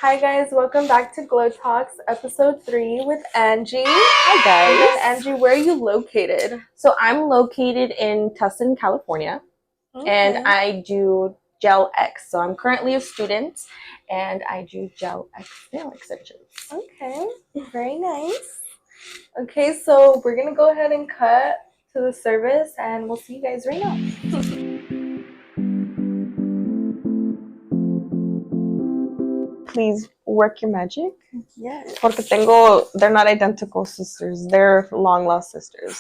Hi guys, welcome back to Glow Talks episode 3 with Angie. Hi guys. And then Angie, where are you located? So I'm located in Tustin, California, and I do Gel X. So I'm currently a student, and I do Gel X nail extensions. Okay, very nice. Okay, so we're gonna go ahead and cut to the service, and we'll see you guys right now. Please work your magic. Yes. Porque they're not identical sisters. They're long lost sisters.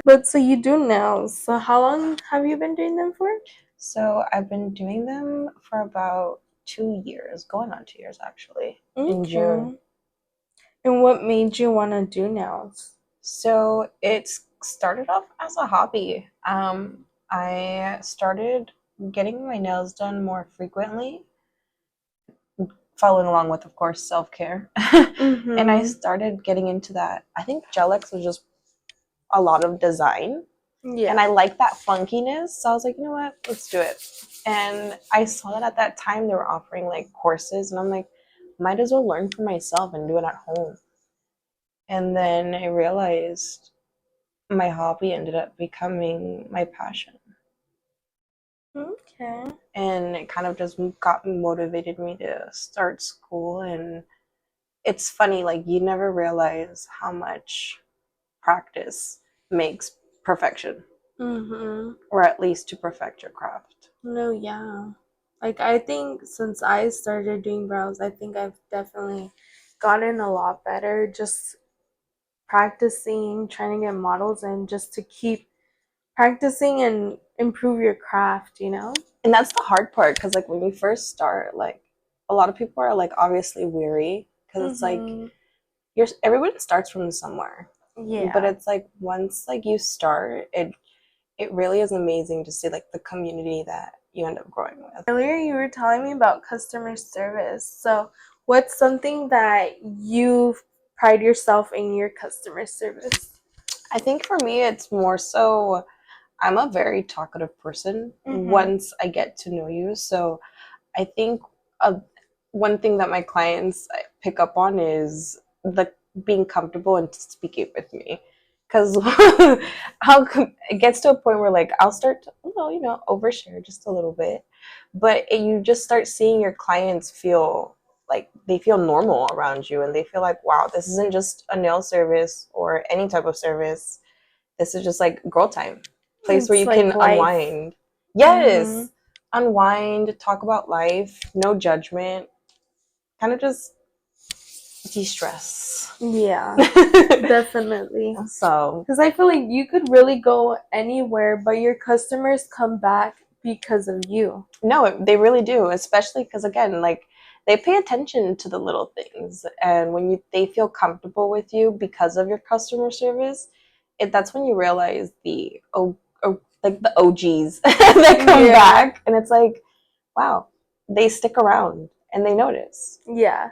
But so you do nails. So how long have you been doing them for? So I've been doing them for about 2 years, going on 2 years actually, in June. And what made you want to do nails? So it started off as a hobby. I started getting my nails done more frequently, following along with, of course, self-care. And I started getting into that. I think Gel X was just a lot of design. Yeah. And I like that funkiness. So I was like, you know what? Let's do it. And I saw that at that time they were offering like courses. And I'm like, might as well learn for myself and do it at home. And then I realized my hobby ended up becoming my passion. Okay. And it kind of just motivated me to start school. And it's funny, like you never realize how much practice makes perfection. Or at least to perfect your craft. No, yeah. Like I think since I started doing brows, I think I've definitely gotten a lot better just practicing, trying to get models and just to keep practicing and improve your craft, you know? And that's the hard part because like when you first start, like a lot of people are like obviously weary because it's like everyone starts from somewhere. Yeah. But it's like once like you start, it really is amazing to see like the community that you end up growing with. Earlier you were telling me about customer service. So what's something that you pride yourself in your customer service? I think for me it's more so I'm a very talkative person once I get to know you. So I think one thing that my clients pick up on is being comfortable and speaking with me. Because it gets to a point where like I'll start to, overshare just a little bit. But you just start seeing your clients feel like they feel normal around you and they feel like, wow, this isn't just a nail service or any type of service. This is just like girl time. Place where you like can unwind. Yes. Unwind, talk about life, no judgment. Kind of just de-stress. Yeah, definitely. So, because I feel like you could really go anywhere, but your customers come back because of you. No, they really do, especially because again, like they pay attention to the little things, and when they feel comfortable with you because of your customer service, that's when you realize the OGs that come back, and it's like, wow, they stick around and they notice. Yeah.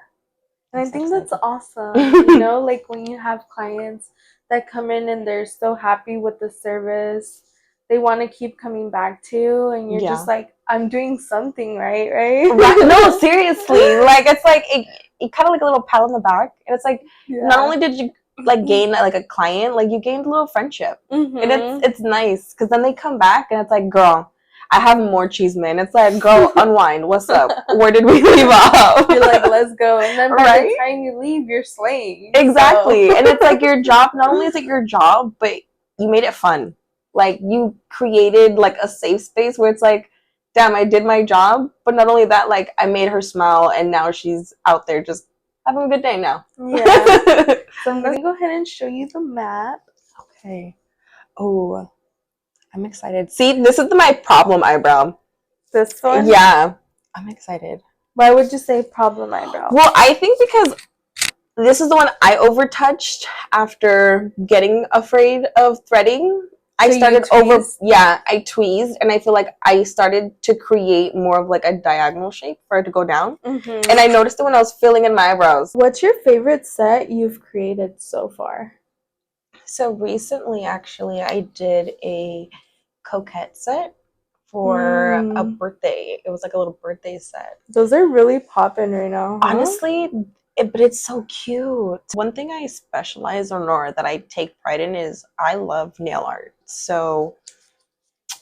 And I think that's awesome, you know, like when you have clients that come in and they're so happy with the service, they want to keep coming back to you, and you're just like, I'm doing something right? No, seriously, like it's like it kind of like a little pat on the back, and it's like not only did you like gain like a client, like you gained a little friendship, and it's nice because then they come back and it's like, girl, I have more cheese, man. It's like, girl, unwind. What's up? Where did we leave off? You're like, let's go. And then by the time you leave, you're slaying. Exactly. So. And it's like your job, not only is it your job, but you made it fun. Like you created like a safe space where it's like, damn, I did my job. But not only that, like I made her smile and now she's out there just having a good day now. Yeah. So I'm going to go ahead and show you the map. Okay. Oh, I'm excited. See, this is my problem eyebrow. This one? Yeah. I'm excited. Why would you say problem eyebrow? Well, I think because this is the one I overtouched after getting afraid of threading. I started I tweezed, and I feel like I started to create more of like a diagonal shape for it to go down. And I noticed it when I was filling in my eyebrows. What's your favorite set you've created so far? So recently, actually, I did a coquette set for a birthday. It was like a little birthday set. Those are really popping right now, huh? Honestly, but it's so cute. One thing I specialize on or that I take pride in is I love nail art. So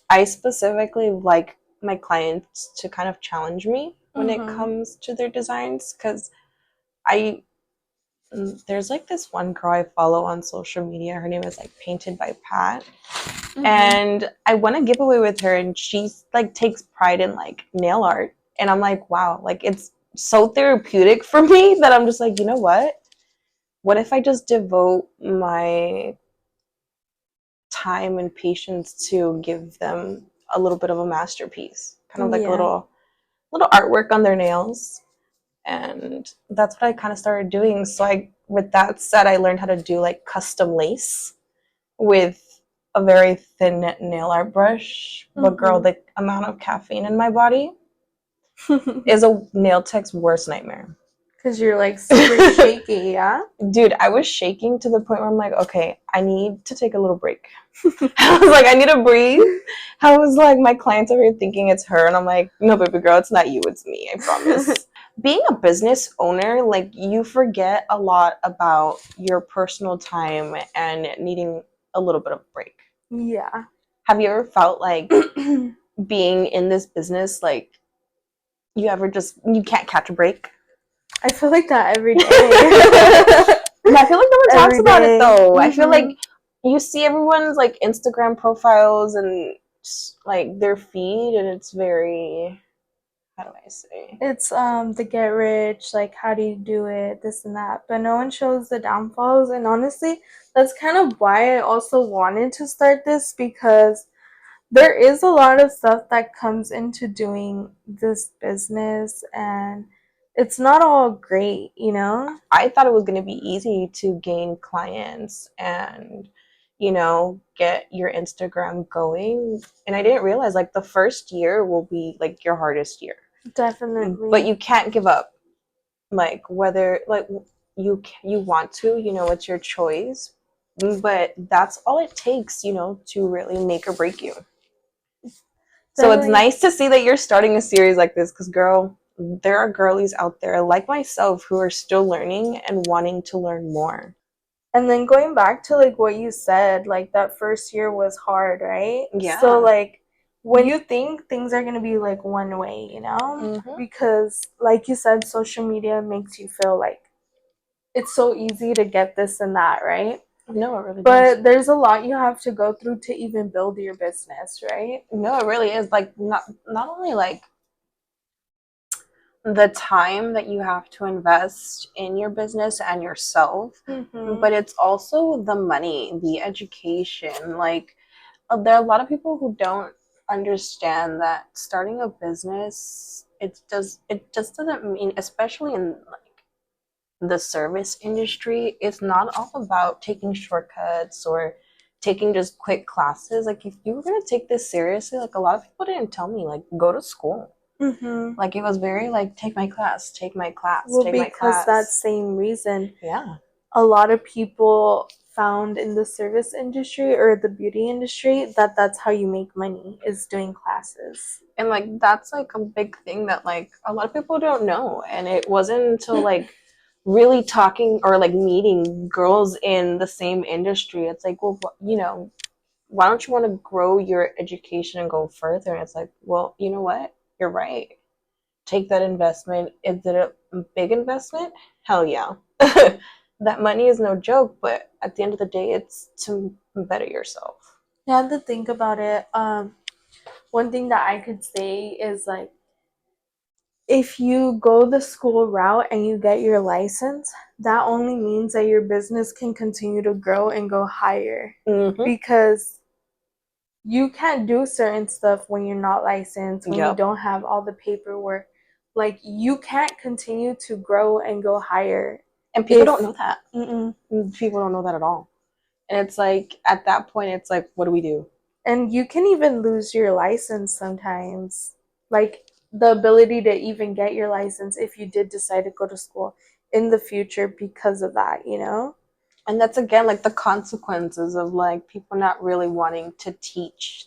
I specifically like my clients to kind of challenge me when it comes to their designs, because I there's like this one girl I follow on social media. Her name is like Painted by Pat. And I won a giveaway with her, and she's like takes pride in like nail art. And I'm like, wow, like it's so therapeutic for me that I'm just like, you know what? What if I just devote my time and patience to give them a little bit of a masterpiece, kind of like a little artwork on their nails. And that's what I kind of started doing. So I, with that said, I learned how to do like custom lace with a very thin nail art brush. But girl, the amount of caffeine in my body is a nail tech's worst nightmare. Because you're like super shaky, yeah? Dude, I was shaking to the point where I'm like, okay, I need to take a little break. I was like, I need to breathe. I was like, my clients are here thinking it's her. And I'm like, no, baby girl, it's not you, it's me, I promise. Being a business owner, like you forget a lot about your personal time and needing a little bit of a break. Yeah. Have you ever felt like being in this business, like you can't catch a break? I feel like that every day. I feel like no one talks about it though. I feel like you see everyone's like Instagram profiles and like their feed, and it's very, how do I say? It's the get rich, like how do you do it, this and that. But no one shows the downfalls. And honestly, that's kind of why I also wanted to start this, because there is a lot of stuff that comes into doing this business, and it's not all great, you know? I thought it was going to be easy to gain clients and, you know, get your Instagram going. And I didn't realize like the first year will be like your hardest year. Definitely. But you can't give up. Like whether like you want to, you know, it's your choice. But that's all it takes, you know, to really make or break you. So it's nice to see that you're starting a series like this, because girl, there are girlies out there like myself who are still learning and wanting to learn more. And then going back to like what you said, like that first year was hard, right? Yeah. So like when you think things are going to be like one way, you know? Because like you said, social media makes you feel like it's so easy to get this and that, right? No, it really But there's a lot you have to go through to even build your business, right? No, it really is. Like not only like the time that you have to invest in your business and yourself, but it's also the money, the education. Like there are a lot of people who don't understand that starting a business, it just doesn't mean, especially in like the service industry, it's not all about taking shortcuts or taking just quick classes. Like if you were going to take this seriously, like a lot of people didn't tell me like go to school. Like it was very like take my class, Well, take my class. because that same reason, Yeah, a lot of people found in the service industry or the beauty industry that that's how you make money, is doing classes. and like that's like a big thing that like a lot of people don't know. And it wasn't until like really talking or like meeting girls in the same industry, it's like, well, you know, why don't you want to grow your education and go further? And it's like, well, you know what, you're right, take that investment. Is it a big investment? Hell yeah. That money is no joke, but at the end of the day, it's to better yourself. You have to think about it. One thing that I could say is like, if you go the school route and you get your license, that only means that your business can continue to grow and go higher. Because you can't do certain stuff when you're not licensed, when you don't have all the paperwork. Like you can't continue to grow and go higher. And people don't know that. People don't know that at all. And it's like, at that point, it's like, what do we do? And you can even lose your license sometimes. Like the ability to even get your license if you did decide to go to school in the future because of that, you know? And that's again like the consequences of like people not really wanting to teach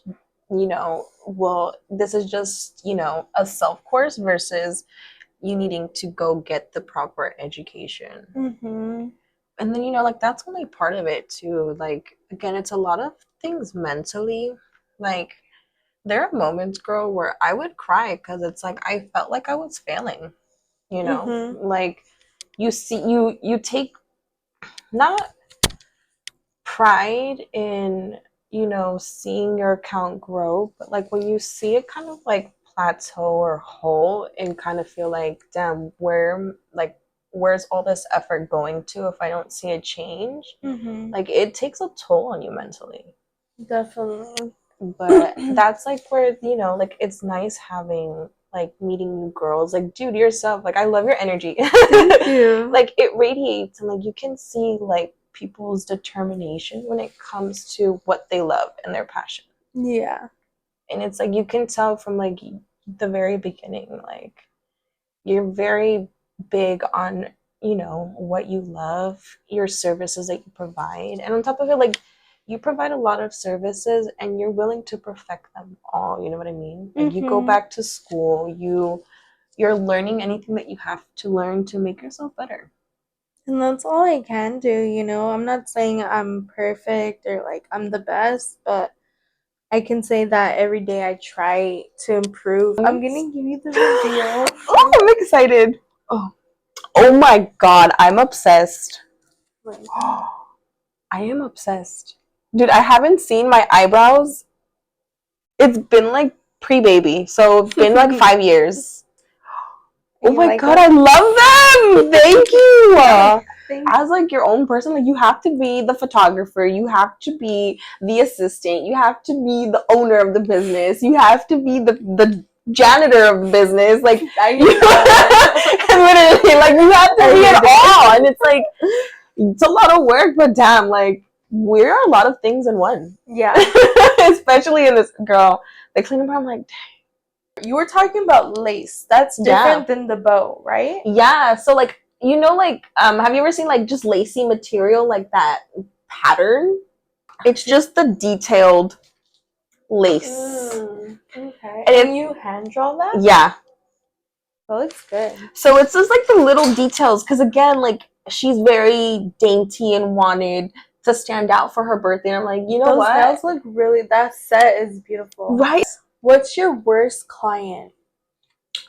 well, this is just, a self course versus you needing to go get the proper education. Mm-hmm. And then, like, that's only part of it too. Like, again, it's a lot of things mentally. Like, there are moments, girl, where I would cry because it's like I felt like I was failing, Mm-hmm. like you take not pride in seeing your account grow, but like when you see it kind of like plateau or hole and kind of feel like, damn, where's all this effort going to if I don't see a change? Mm-hmm. Like, it takes a toll on you mentally. Definitely. But that's like where, like, it's nice having like meeting new girls. Like, dude, yourself, like, I love your energy. Thank you. Like, it radiates, and like you can see like people's determination when it comes to what they love and their passion. Yeah. And it's like you can tell from like the very beginning, like, you're very big on what you love, your services that you provide, and on top of it, like, you provide a lot of services and you're willing to perfect them all. You know what I mean? Like, you go Mm-hmm. back to school, you're learning anything that you have to learn to make yourself better. And that's all I can do, you know. I'm not saying I'm perfect or like I'm the best, but I can say that every day I try to improve. I'm gonna give you the reveal. Oh, I'm excited. Oh my god, I'm obsessed. I am obsessed. Dude, I haven't seen my eyebrows. It's been like pre-baby, so it's been like 5 years. Oh You my like god, them? I love them! Thank you! Thank As like your own person, like, you have to be the photographer, you have to be the assistant, you have to be the owner of the business, you have to be the janitor of the business. Like, literally, like, you have to be it all. And it's like, it's a lot of work, but damn, like, we're a lot of things in one. Yeah. Especially in this, girl, the cleaning part, I'm like, You were talking about lace. That's different than the bow, right? yeah. So like, like, have you ever seen like just lacy material, like that pattern? It's just the detailed lace. Okay. And you hand draw that? Yeah. That looks good. So it's just like the little details, because again, like, she's very dainty and wanted to stand out for her birthday. And I'm like, you know Those what? nails look really. That set is beautiful. Right. What's your worst client?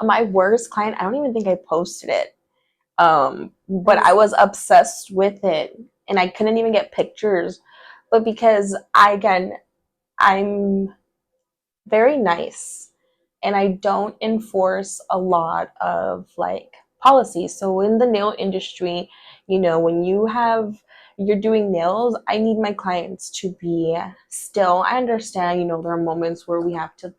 My worst client, I don't even think I posted it. But I was obsessed with it and I couldn't even get pictures. But because I'm very nice and I don't enforce a lot of like policies. So in the nail industry, when you're doing nails, I need my clients to be still. I understand, there are moments where we have to,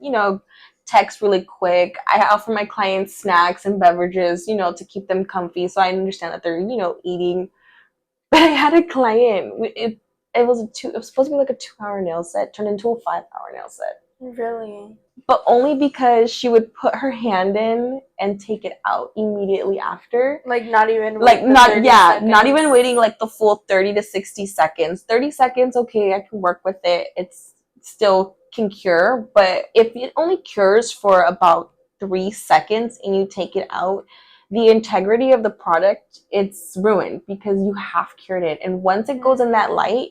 text really quick. I offer my clients snacks and beverages, to keep them comfy. So I understand that they're, eating. But I had a client. It was supposed to be like a 2-hour nail set, turned into a 5-hour nail set. Really? But only because she would put her hand in and take it out immediately after. Like, not even like not seconds. Not even waiting like the full 30 to 60 seconds. 30 seconds, okay, I can work with it. It's still can cure, but if it only cures for about 3 seconds and you take it out, the integrity of the product, it's ruined because you have cured it. And once it goes in that light,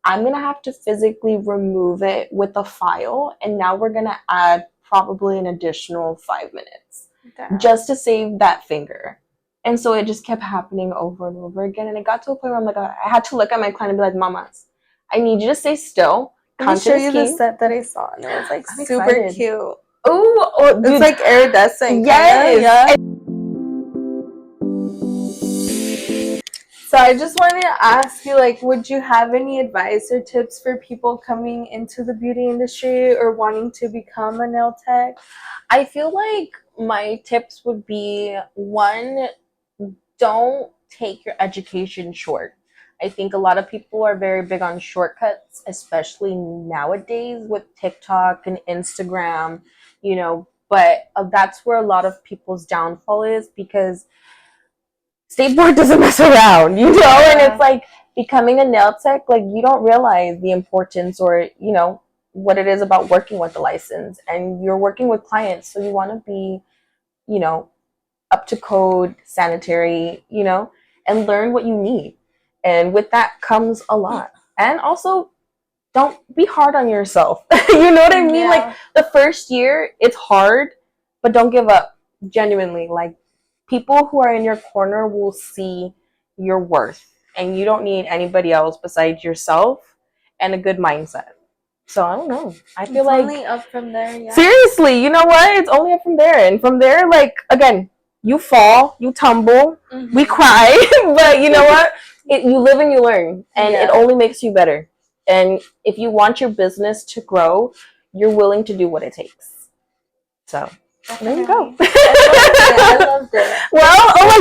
I'm gonna have to physically remove it with a file, and now we're gonna add probably an additional 5 minutes just to save that finger. And so it just kept happening over and over again. And it got to a point where I'm like, I had to look at my client and be like, Mamas, I need you to stay still. Let me show you the set that I saw, and it was like I'm super excited. cute. Oh, it's like iridescent. Yes. Yeah. So I just wanted to ask you, like, would you have any advice or tips for people coming into the beauty industry or wanting to become a nail tech? I feel like my tips would be, one, don't take your education short. I think a lot of people are very big on shortcuts, especially nowadays with TikTok and Instagram, but that's where a lot of people's downfall is, because State Board doesn't mess around, and it's like becoming a nail tech, like, you don't realize the importance, or, what it is about working with the license, and you're working with clients, so you want to be, you know, up to code, sanitary, you know, and learn what you need. And with that comes a lot. And also, don't be hard on yourself. You know what I mean? Yeah. Like the first year, it's hard, but don't give up. Genuinely, like people who are in your corner will see your worth, and you don't need anybody else besides yourself and a good mindset. So I don't know. I feel It's like only up from there, yeah. seriously, you know what? It's only up from there, and from there, like again, you fall, you tumble, we cry, but you know what? You live and you learn, and it only makes you better. And if you want your business to grow, you're willing to do what it takes. So there you go. I loved it. Well, oh my